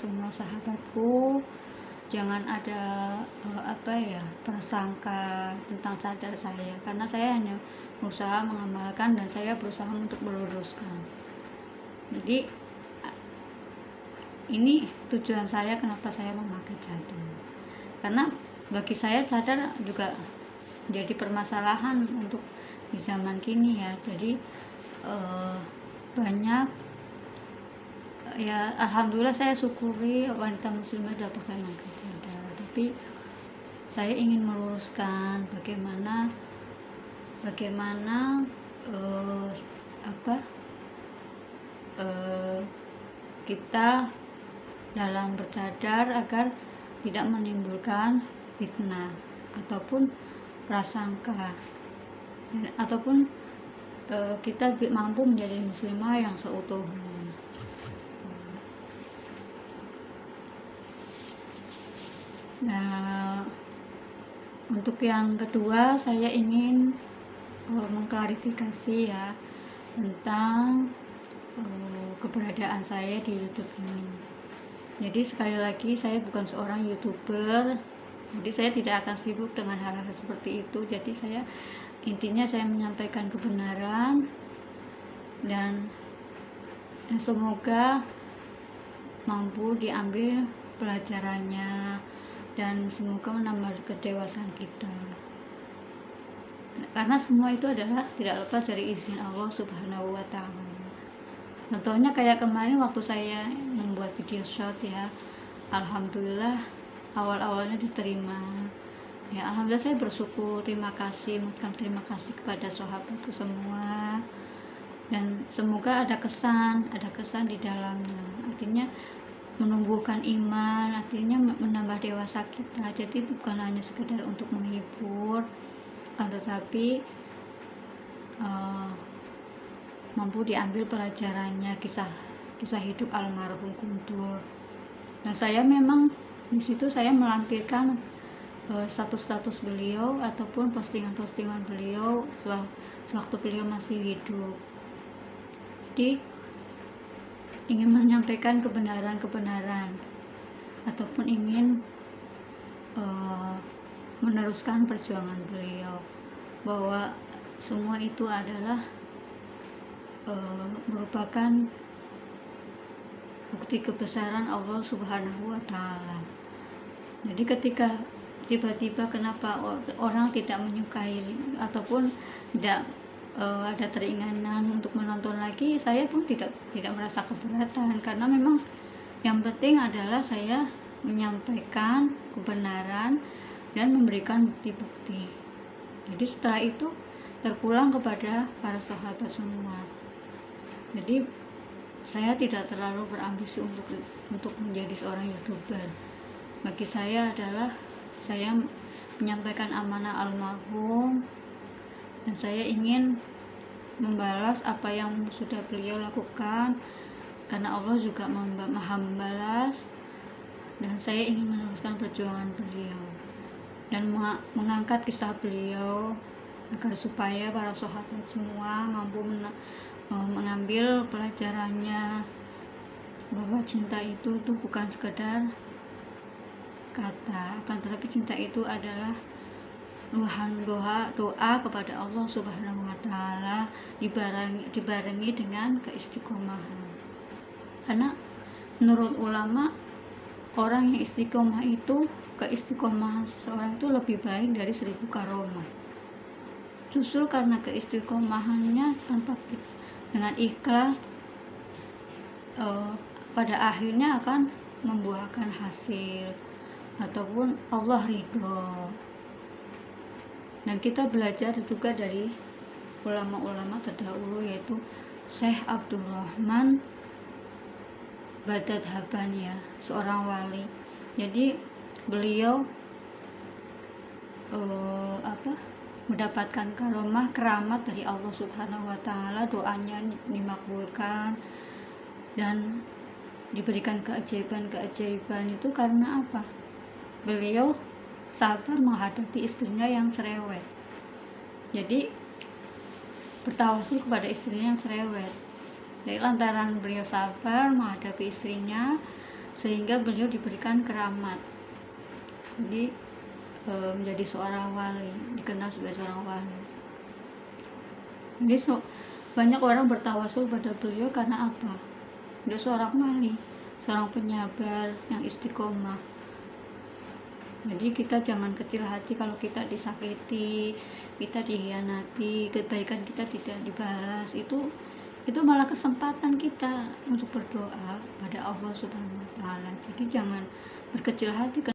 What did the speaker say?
semua sahabatku, jangan ada prasangka tentang cadar saya, karena saya hanya berusaha mengamalkan dan saya berusaha untuk meluruskan. Jadi ini tujuan saya kenapa saya memakai cadar, karena bagi saya cadar juga jadi permasalahan untuk di zaman kini ya. Jadi banyak ya, alhamdulillah saya syukuri wanita muslimah dapat pakai cadar, tapi saya ingin meluruskan bagaimana kita dalam bercadar agar tidak menimbulkan fitnah ataupun prasangka, ataupun kita mampu menjadi muslimah yang seutuhnya. Nah, untuk yang kedua saya ingin mengklarifikasi ya tentang keberadaan saya di YouTube ini. Jadi sekali lagi, saya bukan seorang YouTuber, jadi saya tidak akan sibuk dengan hal-hal seperti itu. Jadi intinya saya menyampaikan kebenaran dan semoga mampu diambil pelajarannya dan semoga menambah kedewasaan kita, karena semua itu adalah tidak lepas dari izin Allah Subhanahu wa Ta'ala. Contohnya kayak kemarin waktu saya membuat video short ya, alhamdulillah awal-awalnya diterima ya. Alhamdulillah saya bersyukur, mengucapkan terima kasih kepada sahabatku semua, dan semoga ada kesan di dalamnya, artinya menumbuhkan iman, artinya menambah dewasa kita. Jadi bukan hanya sekedar untuk menghibur, tetapi mampu diambil pelajarannya, kisah hidup almarhum Guntur. Nah, saya memang di situ saya melampirkan status-status beliau ataupun postingan-postingan beliau sewaktu beliau masih hidup. Jadi ingin menyampaikan kebenaran ataupun ingin meneruskan perjuangan beliau, bahwa semua itu adalah merupakan bukti kebesaran Allah Subhanahu wa Ta'ala. Jadi ketika tiba-tiba kenapa orang tidak menyukai ataupun tidak ada keinginan untuk menonton lagi, saya pun tidak merasa keberatan, karena memang yang penting adalah saya menyampaikan kebenaran dan memberikan bukti-bukti. Jadi setelah itu terpulang kepada para sahabat semua. Jadi saya tidak terlalu berambisi untuk menjadi seorang YouTuber. Bagi saya adalah saya menyampaikan amanah almarhum, dan saya ingin membalas apa yang sudah beliau lakukan, karena Allah juga maha membalas, dan saya ingin meneruskan perjuangan beliau dan mengangkat kisah beliau agar supaya para sahabat semua mampu mengambil pelajarannya, bahwa cinta itu tuh bukan sekedar kata, akan tetapi cinta itu adalah doa kepada Allah Subhanahu wa Ta'ala, dibarengi dengan keistiqomahan. Karena menurut ulama, orang yang istiqomah itu, keistiqomahan seseorang itu lebih baik dari 1000 karomah. Justru karena keistiqomahannya dengan ikhlas, pada akhirnya akan membuahkan hasil ataupun Allah ridho. Dan kita belajar juga dari ulama-ulama terdahulu, yaitu Syekh Abdurrahman Badadhaban ya, seorang wali. Jadi beliau mendapatkan keramat dari Allah Subhanahu wa Ta'ala, doanya dimakbulkan dan diberikan keajaiban itu karena apa? Beliau sabar menghadapi istrinya yang cerewet. Jadi bertawasul kepada istrinya yang cerewet. Jadi lantaran beliau sabar menghadapi istrinya, sehingga beliau diberikan keramat. Jadi menjadi seorang wali, dikenal sebagai seorang wali. Jadi banyak orang bertawasul pada beliau karena apa? Dia seorang wali, seorang penyabar yang istiqomah. Jadi kita jangan kecil hati kalau kita disakiti, kita dihianati, kebaikan kita tidak dibalas. Itu malah kesempatan kita untuk berdoa pada Allah Subhanahu wa taala. Jadi jangan berkecil hati.